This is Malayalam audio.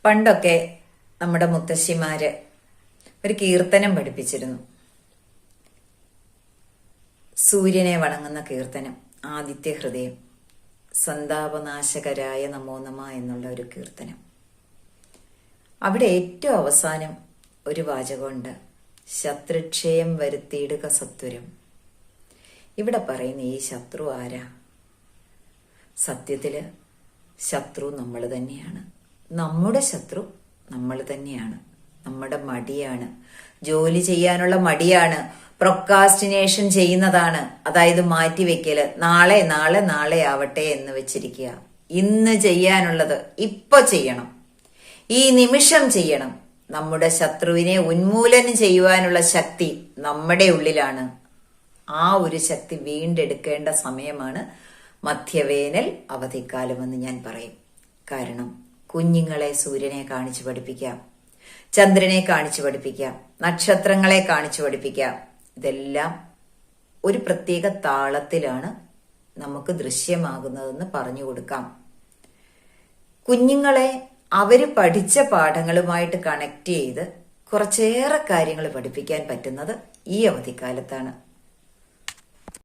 പണ്ടൊക്കെ നമ്മുടെ മുത്തശ്ശിമാര് ഒരു കീർത്തനം പഠിപ്പിച്ചിരുന്നു. സൂര്യനെ വണങ്ങുന്ന കീർത്തനം, ആദിത്യ ഹൃദയം, സന്താപനാശകരായ നമോ നമ എന്നുള്ള ഒരു കീർത്തനം. അവിടെ ഏറ്റവും അവസാനം ഒരു വാചകമുണ്ട്, ശത്രുക്ഷയം വരുത്തിയിടുക സത്വരം. ഇവിടെ പറയുന്ന ഈ ശത്രു ആരാ? സത്യത്തില് ശത്രു നമ്മൾ തന്നെയാണ്. നമ്മുടെ ശത്രു നമ്മൾ തന്നെയാണ്. നമ്മുടെ മടിയാണ്, ജോലി ചെയ്യാനുള്ള മടിയാണ്, പ്രൊക്കാസ്റ്റിനേഷൻ ചെയ്യുന്നതാണ്. അതായത് മാറ്റിവെക്കല്, നാളെ നാളെ നാളെ ആവട്ടെ എന്ന് വെച്ചിരിക്കുക. ഇന്ന് ചെയ്യാനുള്ളത് ഇപ്പൊ ചെയ്യണം, ഈ നിമിഷം ചെയ്യണം. നമ്മുടെ ശത്രുവിനെ ഉന്മൂലനം ചെയ്യുവാനുള്ള ശക്തി നമ്മുടെ ഉള്ളിലാണ്. ആ ഒരു ശക്തി വീണ്ടെടുക്കേണ്ട സമയമാണ് മധ്യവേനൽ അവധിക്കാലമെന്ന് ഞാൻ പറയും. കാരണം കുഞ്ഞുങ്ങളെ സൂര്യനെ കാണിച്ചു പഠിപ്പിക്കാം, ചന്ദ്രനെ കാണിച്ചു പഠിപ്പിക്കാം, നക്ഷത്രങ്ങളെ കാണിച്ചു പഠിപ്പിക്കാം. ഇതെല്ലാം ഒരു പ്രത്യേക താളത്തിലാണ് നമുക്ക് ദൃശ്യമാകുന്നതെന്ന് പറഞ്ഞു കൊടുക്കാം. കുഞ്ഞുങ്ങളെ അവര് പഠിച്ച പാഠങ്ങളുമായിട്ട് കണക്ട് ചെയ്ത് കുറച്ചേറെ കാര്യങ്ങൾ പഠിപ്പിക്കാൻ പറ്റുന്നത് ഈ അവധിക്കാലത്താണ്.